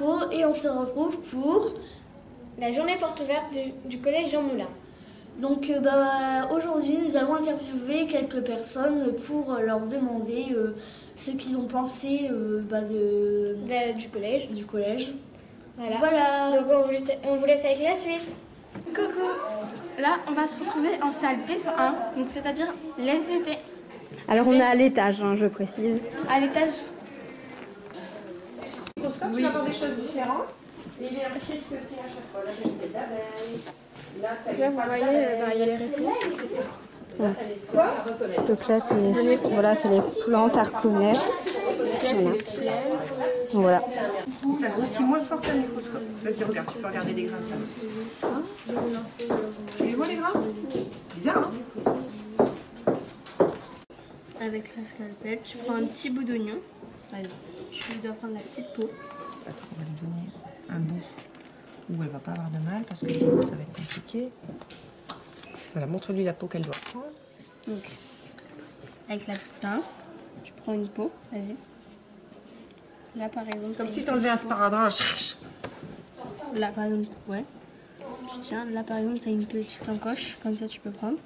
infos et on se retrouve pour la journée porte ouverte du collège Jean Moulin. Donc aujourd'hui nous allons interviewer quelques personnes pour leur demander ce qu'ils ont pensé du collège. Voilà. Donc on vous laisse avec la suite. Coucou. Là on va se retrouver en salle PS1, donc c'est-à-dire les SVT. Alors on est à l'étage, je précise. À l'étage. Oui. Tu vas avoir des choses différentes. Et il est un risque aussi à chaque fois. Là, j'ai des d'abeilles. Là, vous voyez, il y a les réponses. Donc là, c'est les plantes arconais. Là, c'est les fiels. Voilà. Et ça grossit moins fort qu'un microscope. Vas-y, regarde, tu peux regarder des grains de sable. Tu les vois, les grains? Bizarre, hein? Avec la scalpelle, tu prends un petit bout d'oignon. Tu dois prendre la petite peau. On va lui donner un bout où elle va pas avoir de mal parce que sinon ça va être compliqué. Voilà, montre-lui la peau qu'elle doit prendre. Donc, avec la petite pince, tu prends une peau, vas-y. Là par exemple. Comme si tu enlevais un sparadrap. Là par exemple, ouais. Tu tiens, là par exemple, tu as une petite encoche, comme ça tu peux prendre.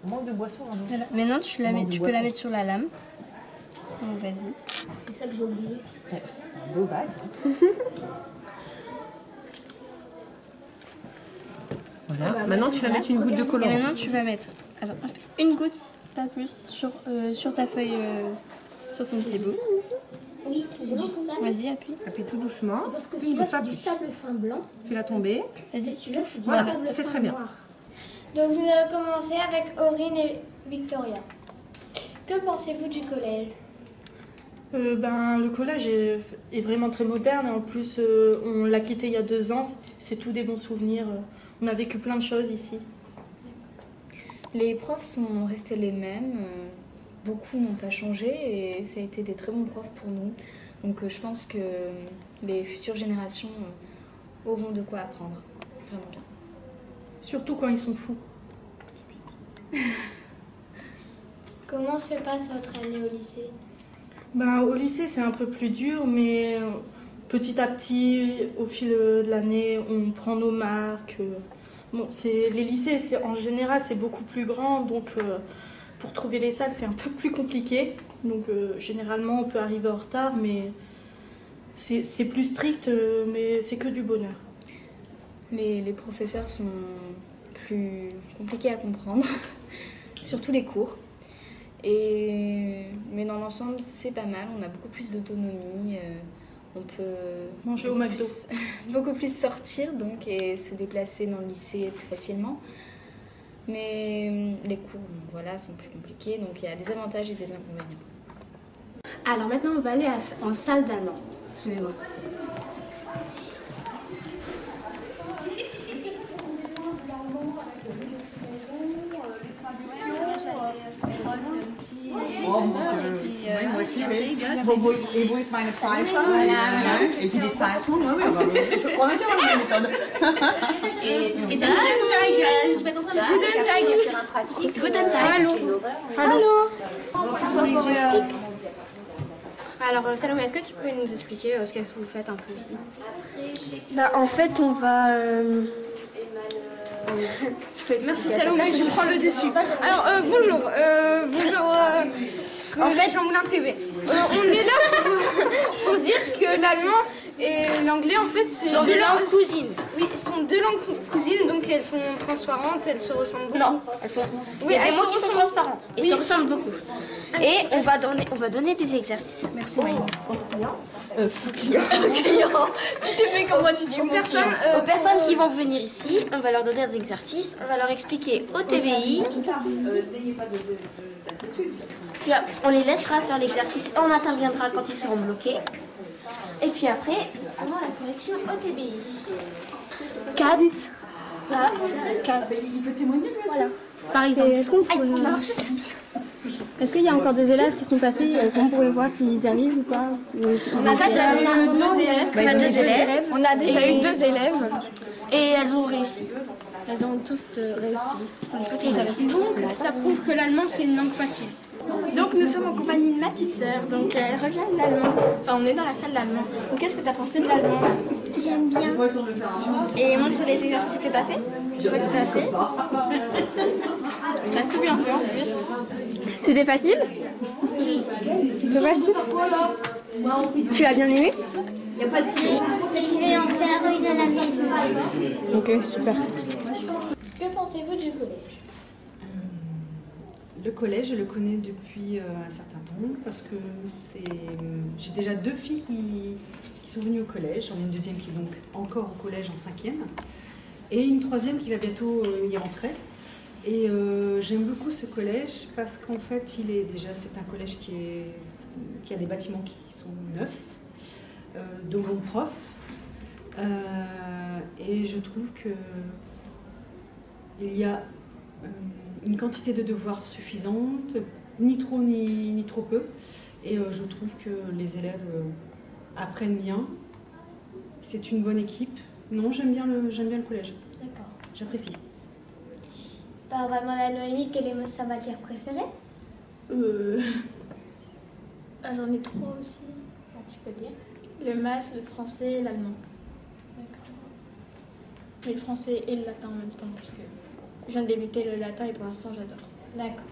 On manque de boisson. Hein, voilà. Maintenant tu peux la mettre sur la lame. Donc vas-y. C'est ça que j'ai oublié. Beau bac. Voilà. Maintenant, tu vas mettre une goutte de colorant. Et maintenant, tu vas mettre une goutte, pas plus, sur ta feuille, sur ton petit bout. Oui, c'est du sable. Vas-y, appuie. Appuie tout doucement. Parce que celui-là, c'est du sable fin blanc. Fais-la tomber. Vas-y, Celui-là, c'est du Voilà, sable c'est fin très bien. noir. Donc nous allons commencer avec Aurine et Victoria. Que pensez-vous du collège? Le collège est vraiment très moderne et en plus on l'a quitté il y a 2 ans, c'est tout des bons souvenirs. On a vécu plein de choses ici. Les profs sont restés les mêmes, beaucoup n'ont pas changé et ça a été des très bons profs pour nous. Donc je pense que les futures générations auront de quoi apprendre, vraiment bien. Surtout quand ils sont fous. Comment se passe votre année au lycée? Au lycée c'est un peu plus dur mais petit à petit, au fil de l'année, on prend nos marques. Bon, les lycées en général c'est beaucoup plus grand donc pour trouver les salles c'est un peu plus compliqué. Donc généralement on peut arriver en retard mais c'est plus strict mais c'est que du bonheur. Les professeurs sont plus compliqués à comprendre, surtout les cours. Mais dans l'ensemble, c'est pas mal, on a beaucoup plus d'autonomie, on peut manger au McDo. Beaucoup plus sortir donc, et se déplacer dans le lycée plus facilement. Mais les cours voilà, sont plus compliqués, donc il y a des avantages et des inconvénients. Alors maintenant, on va aller en salle d'allemand. Suivez-moi. Oui, moi aussi, oui. Et wo ist meine Pfeife? Et puis die Zeitung, oui, aber on a déjà la méthode. Et ça, je vais t'entendre Guten Tag. Allô. Alors Salomé, est-ce que tu peux nous expliquer ce que vous faites un peu ici? En fait, on va... Merci Salomé, je prends le dessus. Alors bonjour, collège Jean Moulin TV. On est là pour dire que l'allemand et l'anglais en fait c'est deux langues cousines. Oui, ce sont 2 langues cousines donc elles sont transparentes, elles se ressemblent beaucoup. Non, elles sont... Oui, elles sont transparentes. Ils se ressemblent beaucoup. Et on va donner des exercices. Merci Maï. Client. Tu t'es fait comment tu dis aux personnes qui vont venir ici, on va leur donner des exercices, on va leur expliquer au TVI. Puis on les laissera faire l'exercice et on interviendra quand ils seront bloqués. Et puis après, on a la correction au TBI. 4. Voilà. 4. Voilà. Par exemple. Est-ce qu'il y a encore des élèves qui sont passés? Est-ce qu'on pourrait voir s'ils y arrivent ou pas? On a déjà eu 2 élèves. On a déjà eu 2 élèves. Et elles ont réussi. Elles ont tous réussi. Donc ça prouve que l'allemand c'est une langue facile. Donc nous sommes en compagnie de ma petite sœur, donc elle revient de l'allemand. Enfin on est dans la salle d'allemand. Donc qu'est-ce que tu as pensé de l'allemand? J'aime bien. Et montre les exercices que tu as fait. Je vois que tu as fait. Tu as tout bien fait en plus. C'était facile? C'était facile? Tu l'as bien aimé? Je vais en faire une à la maison. Ok, super. Que pensez-vous du collège? Le collège, je le connais depuis un certain temps parce que j'ai déjà 2 filles qui sont venues au collège. J'en ai une deuxième qui est donc encore au collège en 5e et une troisième qui va bientôt y rentrer. Et j'aime beaucoup ce collège parce qu'en fait, c'est un collège qui a des bâtiments qui sont neufs, de bons profs. Et je trouve qu'il y a une quantité de devoirs suffisante, ni trop ni trop peu. Et je trouve que les élèves apprennent bien. C'est une bonne équipe. Non, j'aime bien le collège. D'accord. J'apprécie. Pas vraiment la Noémie, quelle est sa matière préférée? J'en ai 3 aussi. Ah, tu peux dire. Le maths, le français et l'allemand. D'accord. Mais le français et le latin en même temps parce que je viens de débuter le latin et pour l'instant j'adore. D'accord.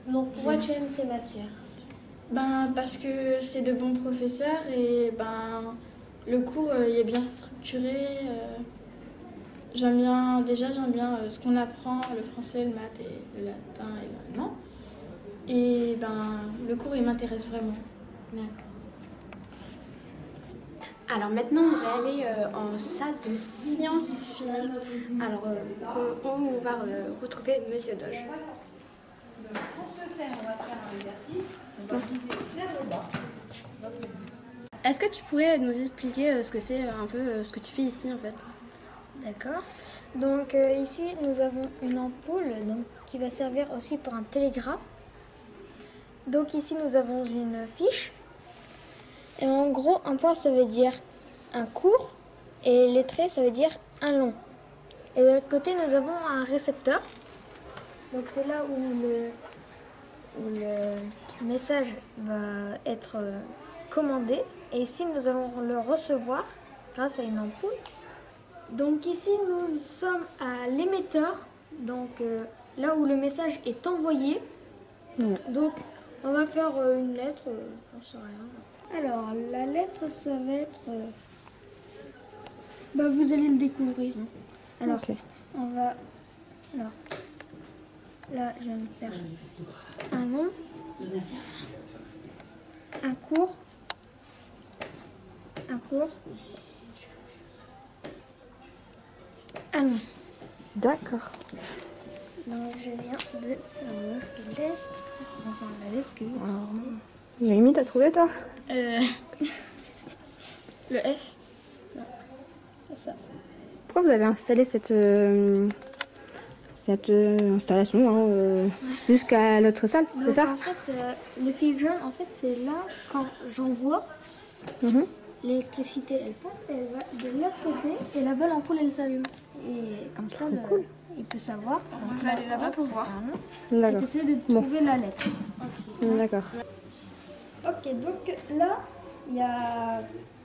Donc pourquoi tu aimes ces matières? Parce que c'est de bons professeurs et le cours il est bien structuré. J'aime bien ce qu'on apprend, le français, le maths et le latin et l'allemand. Et le cours il m'intéresse vraiment. D'accord. Alors maintenant on va aller en salle de sciences physiques. Alors on va retrouver Monsieur Doge. Pour ce faire, on va faire un exercice. On va viser vers le bas. Est-ce que tu pourrais nous expliquer ce que c'est un peu ce que tu fais ici en fait? D'accord. Donc ici nous avons une ampoule qui va servir aussi pour un télégraphe. Donc ici nous avons une fiche. Et en gros, un point ça veut dire un court et les traits ça veut dire un long. Et de l'autre côté nous avons un récepteur. Donc c'est là où le message va être commandé. Et ici nous allons le recevoir grâce à une ampoule. Donc ici nous sommes à l'émetteur, donc là où le message est envoyé. Donc on va faire une lettre, j'en sais rien. Alors la lettre ça va être, vous allez le découvrir. Alors on va, là je vais me faire un long, un court, un long. D'accord. Donc je viens de savoir la lettre, la lettre que Noémie, t'as trouvé toi? Le F. Non, pas ça. Pourquoi vous avez installé cette installation jusqu'à l'autre salle, c'est ça? En fait, le fil jaune, en fait, c'est là quand j'envoie. L'électricité, elle passe, elle va de l'autre côté et là-bas l'ampoule elle s'allume. Et comme ça, il peut savoir. On va aller là-bas pour voir. Et t'essaies de trouver la lettre. D'accord. Ok, donc là, il y a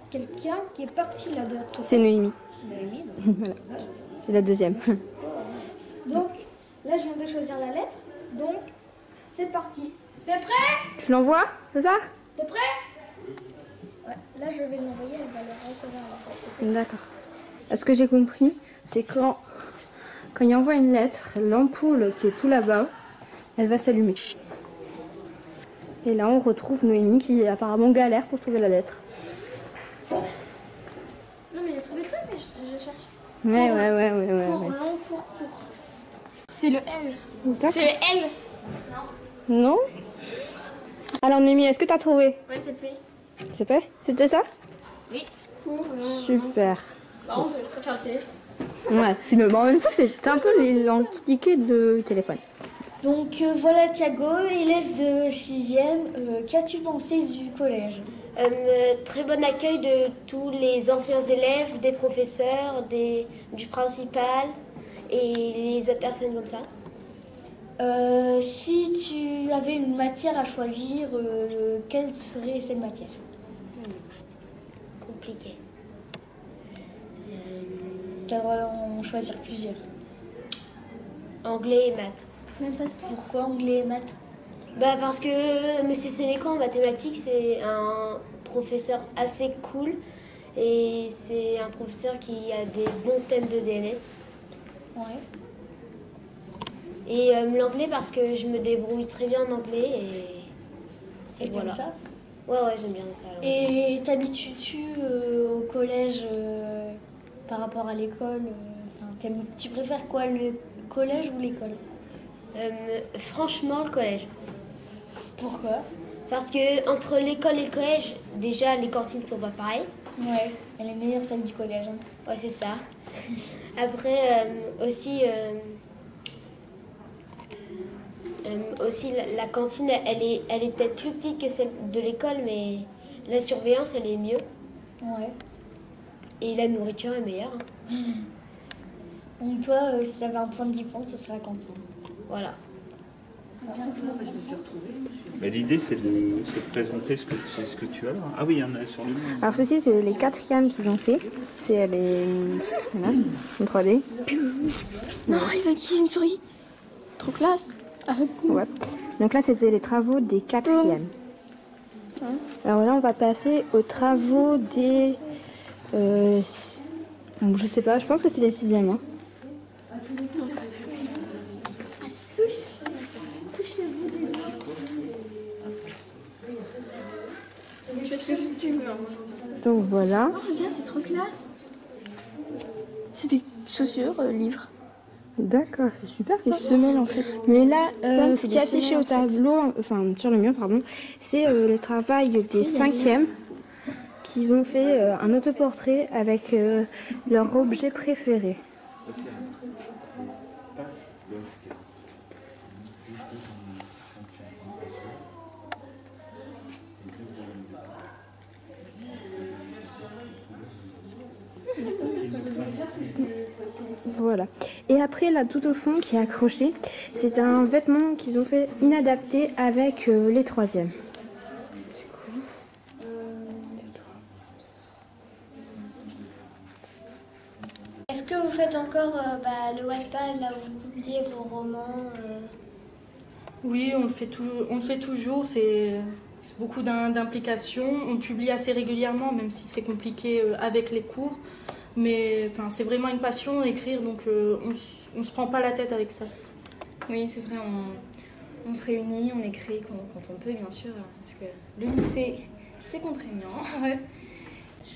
quelqu'un qui est parti là de l'autre côté. C'est Noémie. Noémie, Voilà. C'est la deuxième. Donc là, je viens de choisir la lettre. Donc, c'est parti. T'es prêt? Tu l'envoies, c'est ça? T'es prêt? Ouais, là, je vais l'envoyer, elle va le recevoir. D'accord. Ce que j'ai compris, c'est quand il envoie une lettre, l'ampoule qui est tout là-bas, elle va s'allumer. Et là, on retrouve Noémie qui apparemment galère pour trouver la lettre. Non, mais il a trouvé le truc, mais je cherche. Ouais. Court, long, court. C'est le L. D'accord. C'est le L. Non? Alors Noémie, est-ce que tu as trouvé? Ouais, c'est P. C'est pas? C'était ça? Oui. Court, long. Super. Par contre, je préfère le téléphone. Ouais, mais en même temps, c'est un peu l'antiquité de téléphone. Donc voilà Thiago, élève de 6e, qu'as-tu pensé du collège? Très bon accueil de tous les anciens élèves, des professeurs, du principal et les autres personnes comme ça. Si tu avais une matière à choisir, quelle serait cette matière? Compliqué. Tu vas en choisir plusieurs. Anglais et maths. Même pas pourquoi anglais et maths? Bah parce que Monsieur Sénéco en mathématiques, c'est un professeur assez cool. Et c'est un professeur qui a des bons thèmes de DNS. Ouais. Et l'anglais parce que je me débrouille très bien en anglais et voilà. Ça? Ouais, j'aime bien ça. Alors. Et t'habitues-tu au collège par rapport à l'école tu préfères quoi, le collège ou l'école? Franchement, le collège. Pourquoi? Parce que entre l'école et le collège, déjà les cantines sont pas pareilles. Ouais, elle est meilleure celle du collège. Hein. Ouais, c'est ça. Après, aussi la cantine, elle est peut-être plus petite que celle de l'école, mais la surveillance, elle est mieux. Ouais. Et la nourriture est meilleure. Hein. Donc toi, si tu avais un point de différence, ce serait la cantine. Voilà. Mais l'idée, c'est de présenter ce que tu as là. Ah oui, il y en a sur le mur. Alors ceci, c'est les 4e qu'ils ont fait. C'est les... Voilà, en 3D. Non, ils ont utilisé une souris. Trop classe. Ouais. Donc là, c'était les travaux des 4e. Alors là, on va passer aux travaux des... bon, je sais pas, je pense que c'est les 6e. Hein. Tu fais ce que tu veux. Donc voilà. Oh, regarde, c'est trop classe. C'est des chaussures, livres. D'accord, c'est super. Des semelles en fait. Mais là, ce qui est affiché au tableau, enfin sur le mur, pardon, c'est le travail des 5e qu'ils ont fait un autoportrait avec leur objet préféré. Voilà. Et après, là, tout au fond, qui est accroché, c'est un vêtement qu'ils ont fait inadapté avec les 3e. C'est cool. Est-ce que vous faites encore le Wattpad, là où vous publiez vos romans Oui, on le fait toujours. C'est beaucoup d'implication. On publie assez régulièrement, même si c'est compliqué avec les cours. Mais c'est vraiment une passion, écrire, donc on se prend pas la tête avec ça. Oui, c'est vrai, on se réunit, on écrit quand on peut, bien sûr, parce que le lycée, c'est contraignant. Ouais.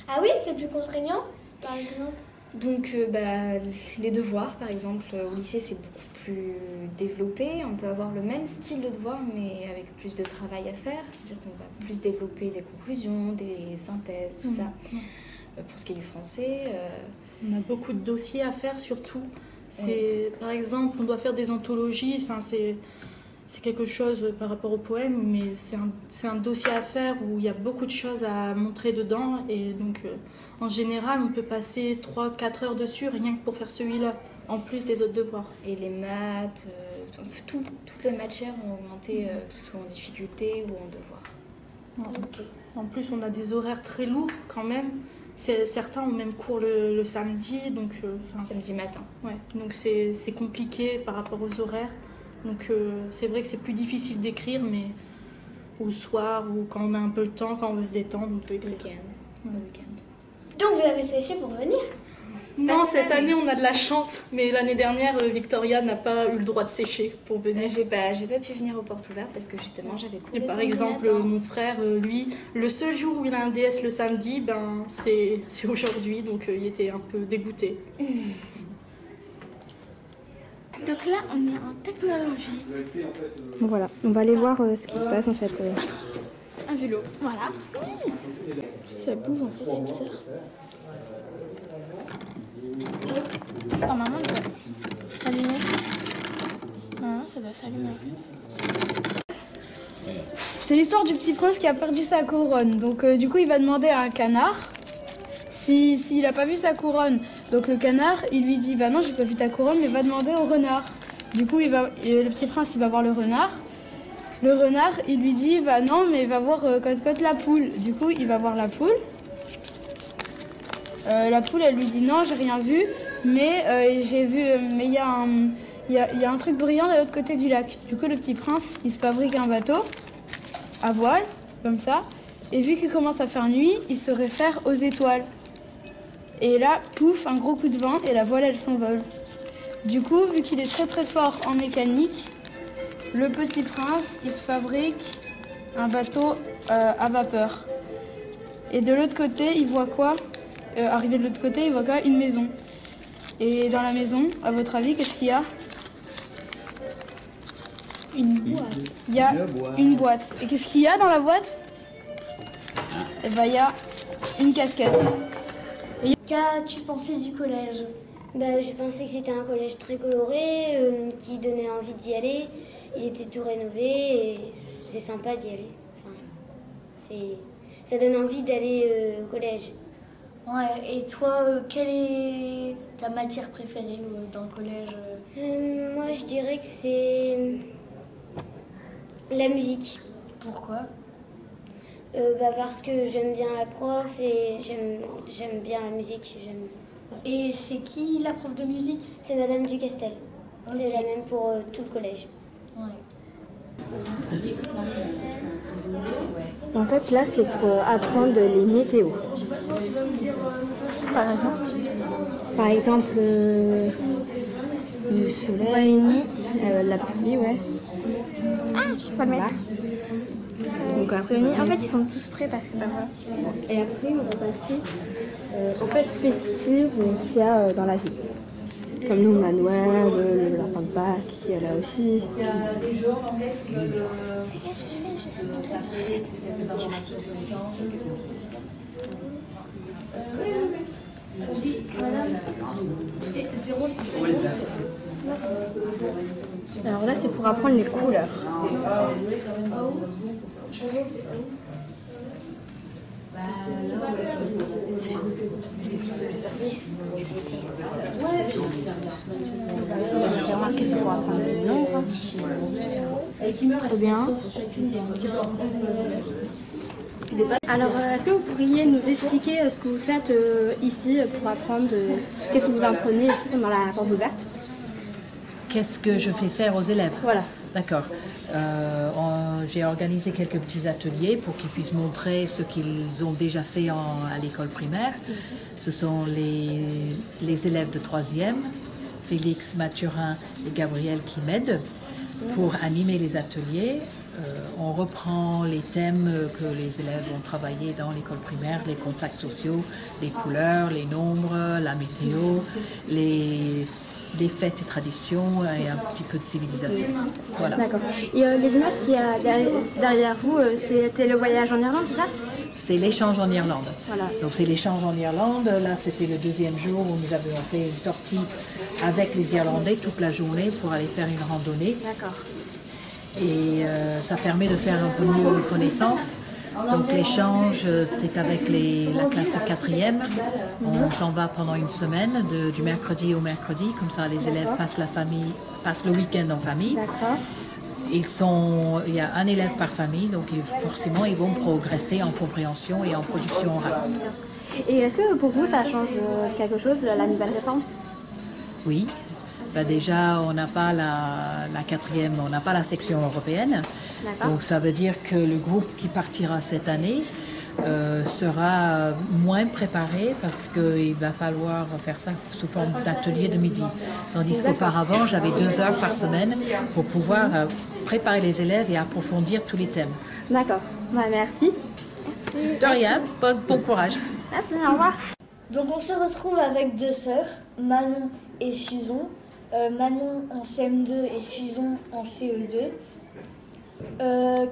Ah oui, c'est plus contraignant, par exemple? Donc, les devoirs, par exemple, au lycée, c'est beaucoup plus développé. On peut avoir le même style de devoir, mais avec plus de travail à faire. C'est-à-dire qu'on va plus développer des conclusions, des synthèses, tout ça. Pour ce qui est du français. On a beaucoup de dossiers à faire, surtout. Par exemple, on doit faire des anthologies. C'est quelque chose par rapport au poème, mais c'est un dossier à faire où il y a beaucoup de choses à montrer dedans. Et donc, en général, on peut passer 3-4 heures dessus, rien que pour faire celui-là, en plus des autres devoirs. Et les maths, toutes les matières ont augmenté, que ce soit en difficulté ou en devoir. Okay. En plus, on a des horaires très lourds quand même. Certains ont même cours le samedi, donc samedi matin. Ouais, donc c'est compliqué par rapport aux horaires. Donc c'est vrai que c'est plus difficile d'écrire, mais au soir ou quand on a un peu le temps, quand on veut se détendre, on peut écrire. Le week-end. Donc vous avez séché pour venir? Non, cette année on a de la chance, mais l'année dernière Victoria n'a pas eu le droit de sécher pour venir. J'ai pas pu venir aux portes ouvertes parce que justement j'avais cours. Et par exemple, mon frère, lui, le seul jour où il a un DS le samedi, c'est aujourd'hui, donc il était un peu dégoûté. Donc là, on est en technologie. Voilà, on va aller voir ce qui se passe en fait. Un vélo, voilà. Ça bouge en fait, c'est bizarre. Normalement, il doit s'allumer. Non, ça doit s'allumer en fait. C'est l'histoire du petit prince qui a perdu sa couronne. Donc du coup, il va demander à un canard s'il a pas vu sa couronne. Donc le canard, il lui dit, bah non, j'ai pas vu ta couronne, mais va demander au renard. Du coup, le petit prince, il va voir le renard. Le renard, il lui dit, bah non, mais va voir Cote-Cote la poule. Du coup, il va voir la poule. La poule, elle lui dit, non, j'ai rien vu, mais j'ai vu, mais il y a un truc brillant de l'autre côté du lac. Du coup, le petit prince, il se fabrique un bateau à voile, comme ça. Et vu qu'il commence à faire nuit, il se réfère aux étoiles. Et là, pouf, un gros coup de vent et la voile, elle s'envole. Du coup, vu qu'il est très très fort en mécanique, le petit prince, il se fabrique un bateau à vapeur. Et de l'autre côté, il voit quoi? Arrivé de l'autre côté, il voit quoi? Une maison. Et dans la maison, à votre avis, qu'est-ce qu'il y a? Une boîte. Il y a une boîte. Et qu'est-ce qu'il y a dans la boîte? Eh ben, il y a une casquette. Qu'as-tu pensé du collège? Bah, je pensais que c'était un collège très coloré, qui donnait envie d'y aller. Il était tout rénové et c'est sympa d'y aller. Enfin, ça donne envie d'aller au collège. Ouais, et toi, quelle est ta matière préférée dans le collège? Moi, je dirais que c'est la musique. Pourquoi? Parce que j'aime bien la prof et j'aime bien la musique. Voilà. Et c'est qui la prof de musique? C'est Madame Ducastel. Okay. C'est la même pour tout le collège. Ouais. En fait, là, c'est pour apprendre les météos. Par exemple, le soleil, la pluie, ouais. Ah, je sais pas le mettre. En fait, ils sont tous prêts parce que voilà. Et après, on va passer aux fêtes festives qu'il y a dans la ville. Comme nous, on a Noël, le lapin de Pâques, qui est là aussi. Il y a des jours en fait que le... Alors là, c'est pour apprendre les couleurs. J'ai remarqué, c'est pour apprendre les nombres. Très bien. Alors, est-ce que vous pourriez nous expliquer ce que vous faites ici pour apprendre qu'est-ce que vous apprenez ici pendant la porte ouverte? Qu'est-ce que je fais faire aux élèves? Voilà. D'accord. J'ai organisé quelques petits ateliers pour qu'ils puissent montrer ce qu'ils ont déjà fait à l'école primaire. Ce sont les élèves de 3e, Félix, Mathurin et Gabriel qui m'aident pour animer les ateliers. On reprend les thèmes que les élèves ont travaillé dans l'école primaire, les contacts sociaux, les couleurs, les nombres, la météo, les fêtes et traditions et un petit peu de civilisation. Voilà. D'accord. Et les images qu'il y a derrière vous, c'était le voyage en Irlande, c'est ça? C'est l'échange en Irlande. Voilà. Donc c'est l'échange en Irlande. Là, c'était le 2e jour où nous avions fait une sortie avec les Irlandais toute la journée pour aller faire une randonnée. D'accord. Et ça permet de faire un peu mieux connaissance. Donc l'échange, c'est avec la classe de 4e. On s'en va pendant une semaine, du mercredi au mercredi. Comme ça, les élèves passent le week-end en famille. D'accord. Il y a un élève par famille, donc forcément, ils vont progresser en compréhension et en production orale. Et est-ce que pour vous, ça change quelque chose, la nouvelle réforme? Oui. Déjà, on n'a pas la 4e, on n'a pas la section européenne. Donc ça veut dire que le groupe qui partira cette année sera moins préparé parce qu'il va falloir faire ça sous forme d'atelier de midi. Tandis qu'auparavant, j'avais 2 heures par semaine pour pouvoir préparer les élèves et approfondir tous les thèmes. D'accord. Merci. De rien, bon courage. Merci, au revoir. Donc on se retrouve avec 2 sœurs, Manon et Susan. Manon en CM2 et Susan en CE2.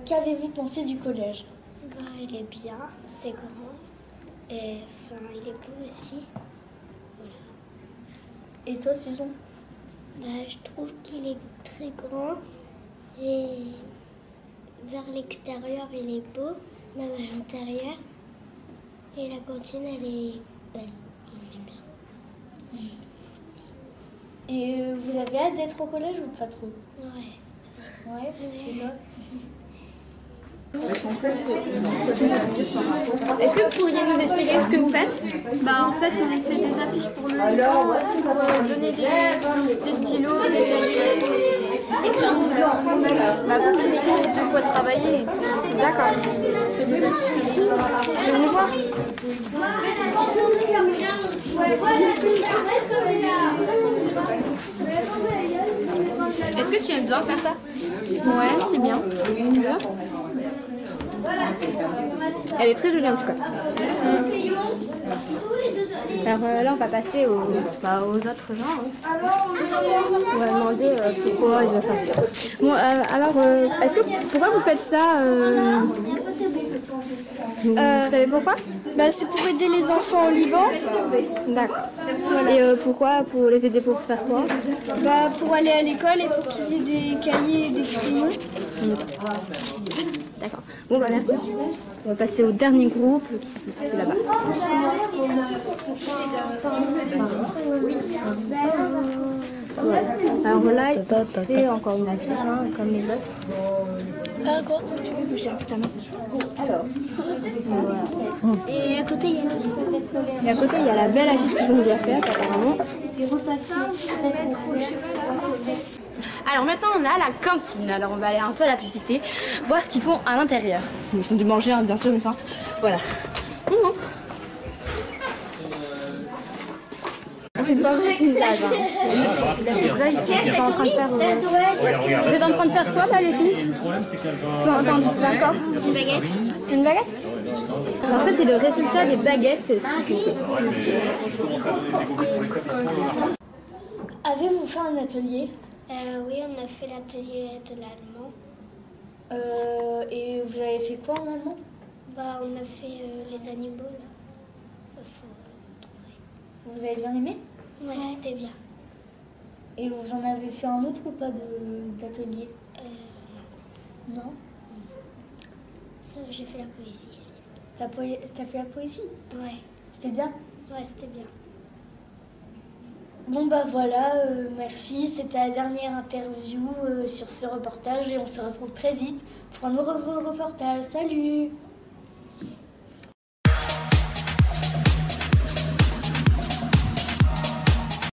Qu'avez-vous pensé du collège? Il est bien, c'est grand, et il est beau aussi. Voilà. Et toi, Susan? Je trouve qu'il est très grand et vers l'extérieur il est beau, même à l'intérieur. Et la cantine elle est belle, j'aime bien. Et vous avez hâte d'être au collège ou pas trop? Ouais. Ouais, c'est ça. Est-ce que vous pourriez nous expliquer ce que vous faites? En fait, on fait des affiches pour le Liban, aussi pour donner des stylos, des cahiers. Pour qu'ils aient de quoi travailler. D'accord. On fait des affiches comme ça. Venez voir. Est-ce que tu aimes bien faire ça? Ouais, c'est bien. Elle est très jolie en tout cas. Alors là, on va passer aux autres gens. On va demander pourquoi ils vont faire ça. Bon, pourquoi vous faites ça Vous savez pourquoi? C'est pour aider les enfants au Liban. D'accord. Et pourquoi? Pour les aider pour faire quoi? Pour aller à l'école et pour qu'ils aient des cahiers et des crayons. D'accord. Bon, merci. On va passer au dernier groupe qui se situe là-bas. Ouais. Alors là, il fait encore une affiche, comme les autres. D'accord. Tu veux bouger un peu ta main? Voilà. Et à côté, il y a une autre. Et à côté, il y a la belle affiche qu'ils ont déjà faite, apparemment. Alors maintenant on a la cantine, alors on va aller un peu la visiter, voir ce qu'ils font à l'intérieur. Ils font du manger bien sûr, mais enfin voilà. On montre. C'est pas vrai qu'une blague. Là, ils sont en train de faire. Vous êtes en train de faire quoi là les filles? Le problème c'est qu'elle va... Tu entends d'accord? Une baguette. Une baguette? Alors ça c'est le résultat des baguettes. Avez-vous fait un atelier? Oui, on a fait l'atelier de l'allemand. Et vous avez fait quoi en allemand? On a fait les animaux là. Vous avez bien aimé? Ouais, c'était bien. Et vous en avez fait un autre ou pas d'atelier? Non. Ça, j'ai fait la poésie ici. T'as fait la poésie? Ouais. C'était bien? Ouais, c'était bien. Bon voilà, merci. C'était la dernière interview sur ce reportage et on se retrouve très vite pour un nouveau reportage. Salut!